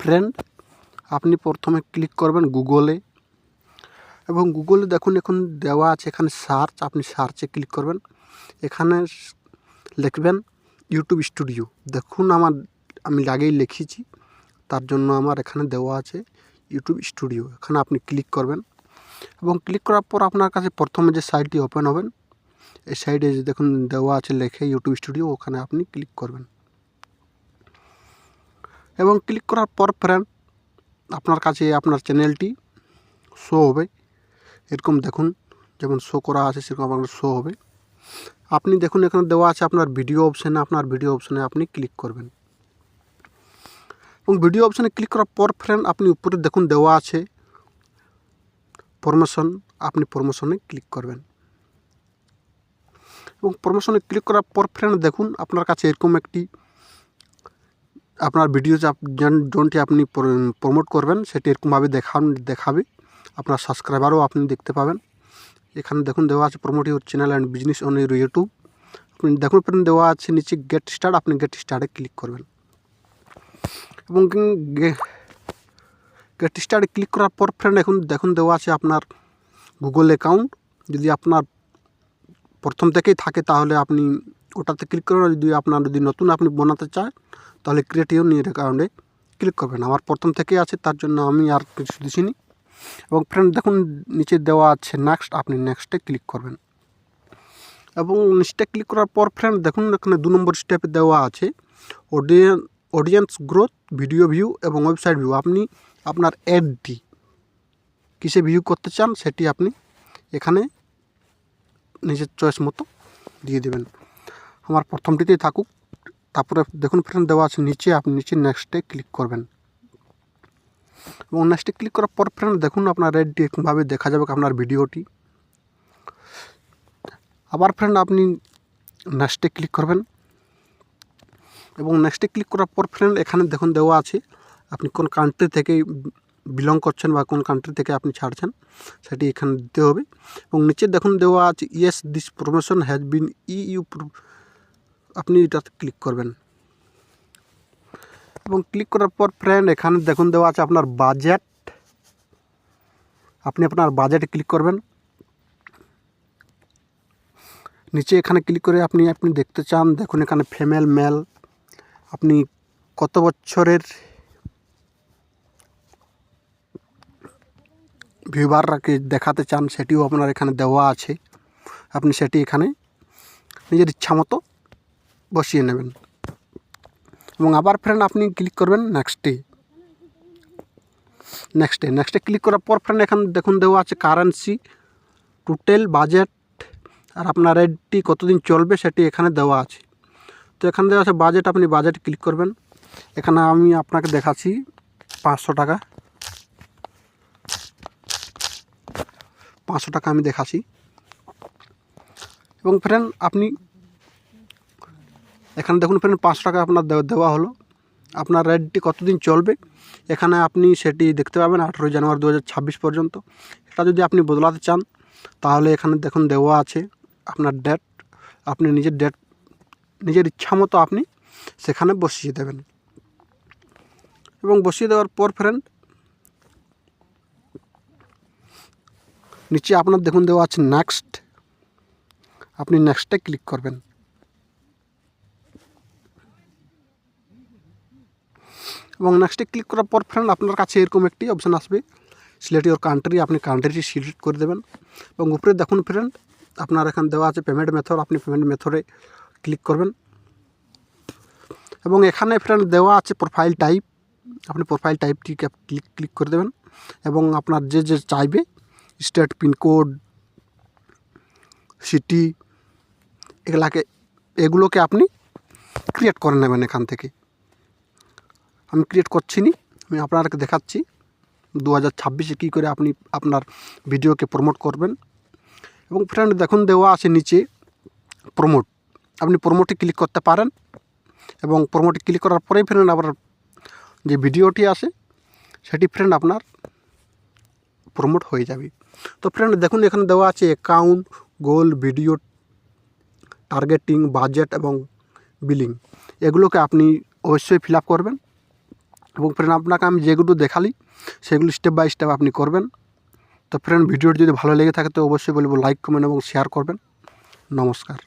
Friend, আপনি প্রথমে click করবেন গুগলে, এবং গুগলে দেখুন এখন দেওয়া আছে এখানে সার্চ, আপনি সার্চে ক্লিক করবেন। এখানে লিখবেন ইউটিউব স্টুডিও। দেখুন আমি আগেই লিখেছি, তার জন্য আমার এখানে দেওয়া আছে ইউটিউব স্টুডিও। এখানে আপনি ক্লিক করবেন এবং ক্লিক করার পর আপনার কাছে প্রথমে যে সাইটটি ওপেন হবেন, এই সাইডে যে দেখুন দেওয়া আছে লেখে ইউটিউব স্টুডিও, ওখানে আপনি ক্লিক করবেন। এবং ক্লিক করার পর ফ্রেন্ড, আপনার কাছে আপনার চ্যানেলটি শো হবে। এরকম দেখুন যেমন শো করা আছে সেরকম আপনার শো হবে। আপনি দেখুন এখানে দেওয়া আছে আপনার ভিডিও অপশানে, আপনার ভিডিও অপশানে আপনি ক্লিক করবেন। এবং ভিডিও অপশানে ক্লিক করার পর ফ্রেন্ড, আপনি উপরে দেখুন দেওয়া আছে প্রমোশন, আপনি প্রমোশনে ক্লিক করবেন। এবং প্রমোশনে ক্লিক করার পর ফ্রেন্ড দেখুন আপনার কাছে এরকম একটি আপনার ভিডিও যোনটি আপনি প্রমোট করবেন সেটি এরকমভাবে দেখাবে। আপনার সাবস্ক্রাইবারও আপনি দেখতে পাবেন। এখানে দেখুন দেওয়া আছে promote your channel and business on your YouTube. আপনি দেখুন ফ্রেন্ড দেওয়া আছে নিচে গেট স্টার্ট, আপনি গেট স্টার্টে ক্লিক করবেন। এবং গেট স্টার্টে ক্লিক করার পর ফ্রেন্ড এখন দেখুন দেওয়া আছে আপনার গুগল অ্যাকাউন্ট। যদি আপনার প্রথম থেকেই থাকে তাহলে আপনি ওটাতে ক্লিক করবেন। যদি নতুন আপনি বানাতে চান তাহলে ক্রিয়েট ইউর নিউ অ্যাকাউন্টে ক্লিক করবেন। আমার প্রথম থেকেই আছে, তার জন্য আমি আর কিছু দিচ্ছিনি। এবং ফ্রেন্ড দেখুন নিচে দেওয়া আছে নেক্সট, আপনি নেক্সটে ক্লিক করবেন। এবং নেক্সটে ক্লিক করার পর ফ্রেন্ড দেখুন এখানে 2 নম্বর স্টেপে দেওয়া আছে অডিয়েন্স গ্রোথ, ভিডিও ভিউ এবং ওয়েবসাইট ভিউ। আপনি আপনার অ্যাডটি কিসে ভিউ করতে চান সেটি আপনি এখানে নিজের চয়েস মতো দিয়ে দেবেন। আমার প্রথমটিতেই থাকুক। তারপরে দেখুন ফ্রেন্ড দেওয়া আছে নিচে, আপনি নিচে নেক্সটে ক্লিক করবেন। এবং নেক্সটে ক্লিক করার পর ফ্রেন্ড দেখুন আপনার অ্যাডটি এরকমভাবে দেখা যাবে আপনার ভিডিওটি। আবার ফ্রেন্ড আপনি নেক্সটে ক্লিক করবেন। এবং নেক্সটে ক্লিক করার পর ফ্রেন্ড এখানে দেখুন দেওয়া আছে আপনি কোন কান্ট্রি থেকে বিলং করছেন বা কোন কান্ট্রি থেকে আপনি ছাড়ছেন সেটি এখানে দিতে হবে। এবং নিচে দেখুন দেওয়া আছে yes this promotion has been you, আপনি এটাতে ক্লিক করবেন। এবং ক্লিক করার পর ফ্রেন্ড এখানে দেখুন দেওয়া আছে আপনার বাজেট, আপনি আপনার বাজেটে ক্লিক করবেন। নিচে এখানে ক্লিক করে আপনি দেখতে চান, দেখুন এখানে ফিমেল মেল, আপনি কত বছরের ভিউয়ারকে দেখাতে চান সেটিও আপনার এখানে দেওয়া আছে। আপনি সেটি এখানে নিজের ইচ্ছা মতো বসিয়ে নেবেন। এবং আবার ফ্রেন্ড আপনি ক্লিক করবেন নেক্সটে ক্লিক করার পর ফ্রেন্ড এখানে দেখুন দেওয়া আছে কারেন্সি, টোটাল বাজেট, আর আপনার অ্যাডটি কতদিন চলবে সেটি এখানে দেওয়া আছে। তো এখানে দেওয়া আছে বাজেট, আপনি বাজেট ক্লিক করবেন। এখানে আমি আপনাকে দেখাচ্ছি 500 টাকা, 500 টাকা আমি দেখাচ্ছি। এবং ফ্রেন্ড আপনি এখানে দেখুন ফ্রেন্ড 500 টাকা আপনার দেওয়া হলো। আপনার অ্যাডটি কতদিন চলবে এখানে আপনি সেটি দেখতে পাবেন 18 জানুয়ারি 2026 পর্যন্ত। এটা যদি আপনি বদলাতে চান তাহলে এখানে দেখুন দেওয়া আছে আপনার ডেট, আপনি নিজের ইচ্ছা মতো আপনি সেখানে বসিয়ে দেবেন। এবং বসিয়ে দেওয়ার পর ফ্রেন্ড নিচে আপনার দেখুন দেওয়া আছে নেক্সট, আপনি নেক্সটে ক্লিক করবেন। এবং নেক্সটে ক্লিক করার পর ফ্রেন্ড আপনার কাছে এরকম একটি অপশান আসবে সিলেক্ট ইউর কান্ট্রি, আপনি কান্ট্রিটি সিলেক্ট করে দেবেন। এবং উপরে দেখুন ফ্রেন্ড আপনার এখানে দেওয়া আছে পেমেন্ট মেথড, আপনি পেমেন্ট মেথডে ক্লিক করবেন। এবং এখানে ফ্রেন্ড দেওয়া আছে প্রোফাইল টাইপ, আপনি প্রোফাইল টাইপটিকে ক্লিক করে দেবেন। এবং আপনার যে চাইবে স্টেট, পিনকোড, সিটি, এগুলোকে আপনি ক্রিয়েট করে নেবেন এখান থেকে। আমি ক্রিয়েট করছি নি, আমি আপনাকে দেখাচ্ছি 2026-এ কী করে আপনি আপনার ভিডিওকে প্রমোট করবেন। এবং ফ্রেন্ড দেখুন দেওয়া আছে নিচে প্রমোট, আপনি প্রমোটে ক্লিক করতে পারেন। এবং প্রমোটে ক্লিক করার পরেই ফ্রেন্ড আবার যে ভিডিওটি আসে সেটি ফ্রেন্ড আপনার প্রমোট হয়ে যাবে। তো ফ্রেন্ড দেখুন এখানে দেওয়া আছে অ্যাকাউন্ট, গোল, ভিডিও, টার্গেটিং, বাজেট এবং বিলিং। এগুলোকে আপনি অবশ্যই ফিল আপ করবেন। এবং ফ্রেন্ড আপনাকে আমি যেগুলো দেখালি সেগুলো স্টেপ বাই স্টেপ আপনি করবেন। তো ফ্রেন্ড ভিডিওটি যদি ভালো লেগে থাকে তো অবশ্যই বলবো লাইক কমেন্ট এবং শেয়ার করবেন। নমস্কার।